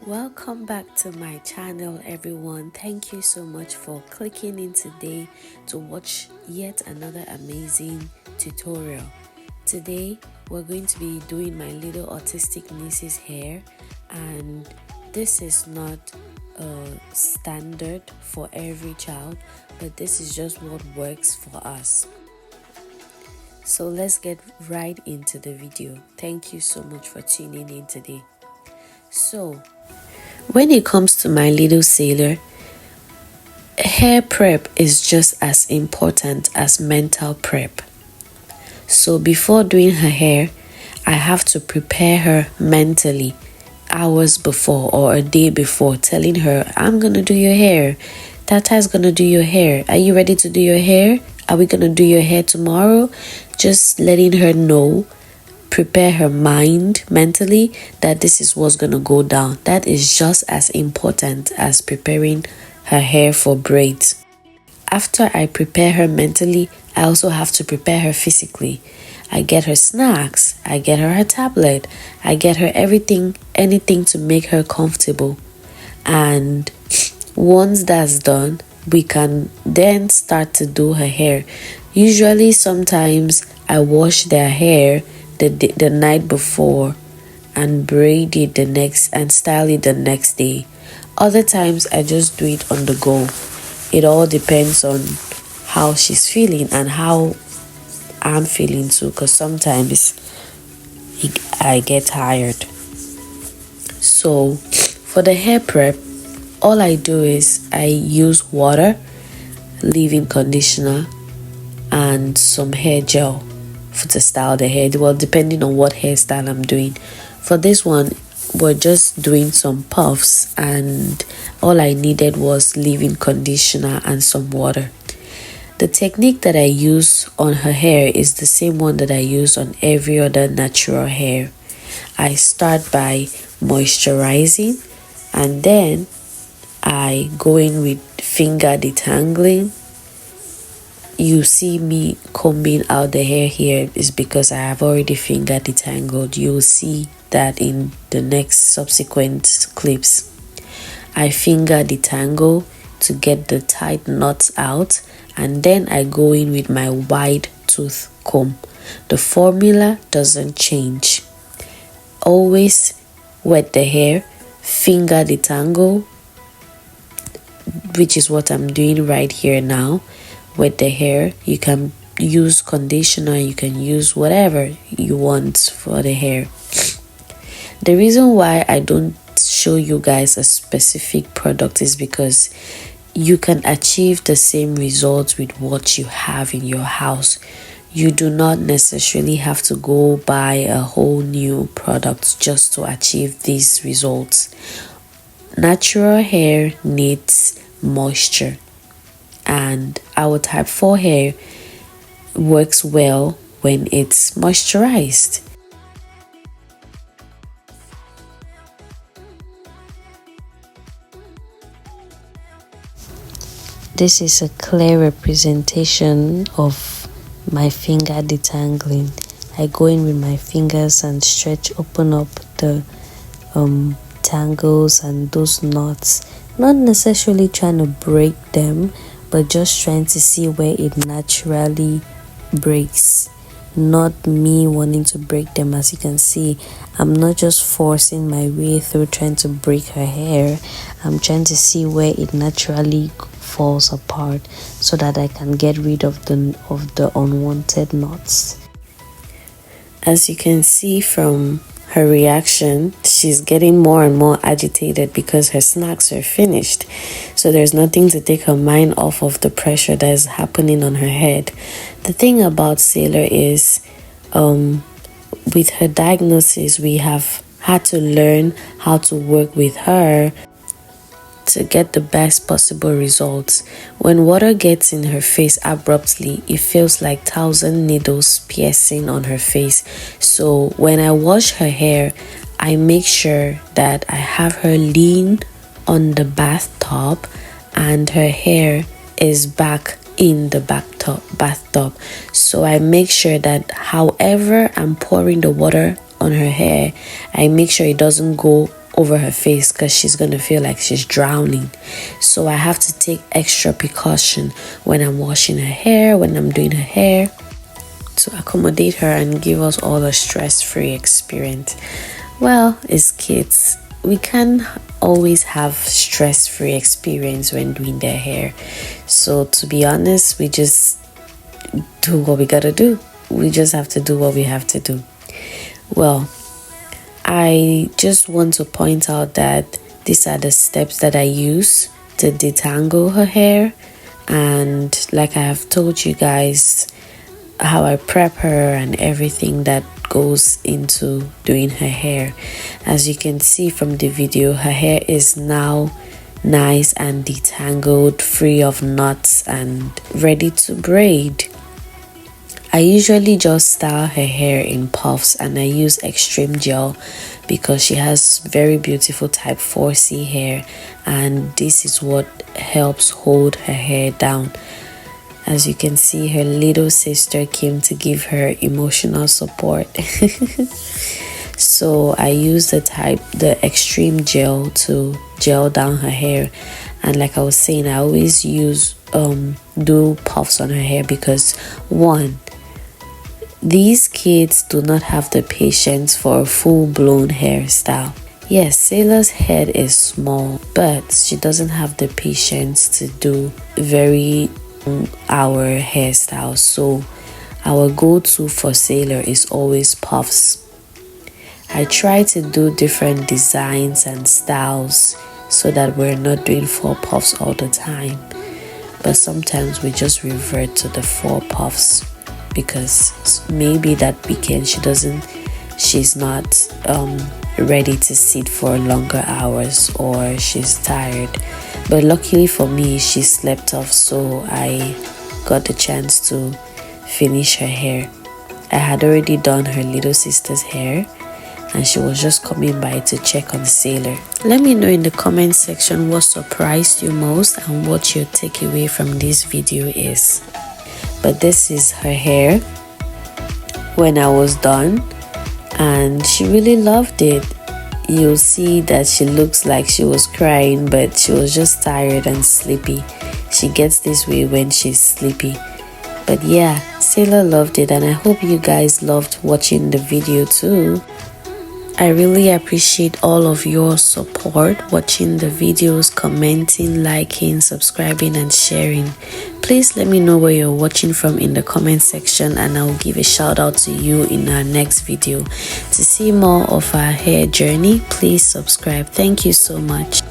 Welcome back to my channel, everyone. Thank you so much for clicking in today to watch yet another amazing tutorial. Today we're going to be doing my little autistic niece's hair, and this is not standard for every child, but this is just what works for us. So let's get right into the video. Thank you so much for tuning in today. So when it comes to my little sailor, hair prep is just as important as mental prep. So before doing her hair, I have to prepare her mentally hours before or a day before, telling her, I'm gonna do your hair. Tata's gonna do your hair. Are you ready to do your hair? Are we gonna do your hair tomorrow? Just letting her know, prepare her mind mentally that this is what's going to go down. That is just as important as preparing her hair for braids. After I prepare her mentally, I also have to prepare her physically. I get her snacks, I get her tablet, I get her anything to make her comfortable. And once that's done, we can then start to do her hair. Usually sometimes I wash their hair the night before and braid it and style it the next day. Other times I just do it on the go. It all depends on how she's feeling and how I'm feeling too, because sometimes I get tired. So for the hair prep, all I do is I use water, leave-in conditioner, and some hair gel to style the hair. Well, depending on what hairstyle I'm doing. For this one, we're just doing some puffs, and all I needed was leave-in conditioner and some water. The technique that I use on her hair is the same one that I use on every other natural hair. I start by moisturizing, and then I go in with finger detangling. You see me combing out the hair here is because I have already finger detangled. You'll see that in the next subsequent clips. I finger detangle to get the tight knots out, and then I go in with my wide tooth comb. The formula doesn't change. Always wet the hair, finger detangle, which is what I'm doing right here now. With the hair, you can use conditioner, you can use whatever you want for the hair. The reason why I don't show you guys a specific product is because you can achieve the same results with what you have in your house. You do not necessarily have to go buy a whole new product just to achieve these results. Natural hair needs moisture, and our type 4 hair works well when it's moisturized. This is a clear representation of my finger detangling. I go in with my fingers and open up the tangles and those knots, not necessarily trying to break them, but just trying to see where it naturally breaks, not me wanting to break them. As you can see, I'm not just forcing my way through trying to break her hair. I'm trying to see where it naturally falls apart so that I can get rid of the unwanted knots. As you can see from her reaction, she's getting more and more agitated because her snacks are finished. So there's nothing to take her mind off of the pressure that is happening on her head. The thing about Sailor is, with her diagnosis, we have had to learn how to work with her to get the best possible results. When water gets in her face abruptly, it feels like 1,000 needles piercing on her face. So when I wash her hair, I make sure that I have her lean on the bathtub and her hair is back in the bathtub. So I make sure that however I'm pouring the water on her hair, I make sure it doesn't go over her face because she's gonna feel like she's drowning. So I have to take extra precaution when I'm washing her hair, when I'm doing her hair, to accommodate her and give us all a stress-free experience. Well, as kids, we can always have stress-free experience when doing their hair. So to be honest, we just do what we gotta do. We just have to do what we have to do. Well, I just want to point out that these are the steps that I use to detangle her hair, and like I have told you guys, how I prep her and everything that goes into doing her hair. As you can see from the video, her hair is now nice and detangled, free of knots and ready to braid. I usually just style her hair in puffs, and I use extreme gel because she has very beautiful type 4C hair, and this is what helps hold her hair down. As you can see, her little sister came to give her emotional support. So I use the extreme gel to gel down her hair, and like I was saying, I always do puffs on her hair because one, these kids do not have the patience for a full-blown hairstyle. Yes, Sailor's head is small, but she doesn't have the patience to do very hour hairstyle. So our go-to for Sailor is always puffs. I try to do different designs and styles so that we're not doing 4 puffs all the time, but sometimes we just revert to the 4 puffs because maybe that weekend she's not ready to sit for longer hours, or she's tired. But luckily for me, she slept off, so I got the chance to finish her hair. I had already done her little sister's hair, and she was just coming by to check on Sailor. Let me know in the comment section what surprised you most and what your takeaway from this video is. But this is her hair when I was done, and she really loved it. You'll see that she looks like she was crying, but she was just tired and sleepy. She gets this way when she's sleepy. But yeah, Sailor loved it, and I hope you guys loved watching the video too. I really appreciate all of your support, watching the videos, commenting, liking, subscribing and sharing. Please let me know where you're watching from in the comment section, and I'll give a shout out to you in our next video. To see more of our hair journey, please subscribe. Thank you so much.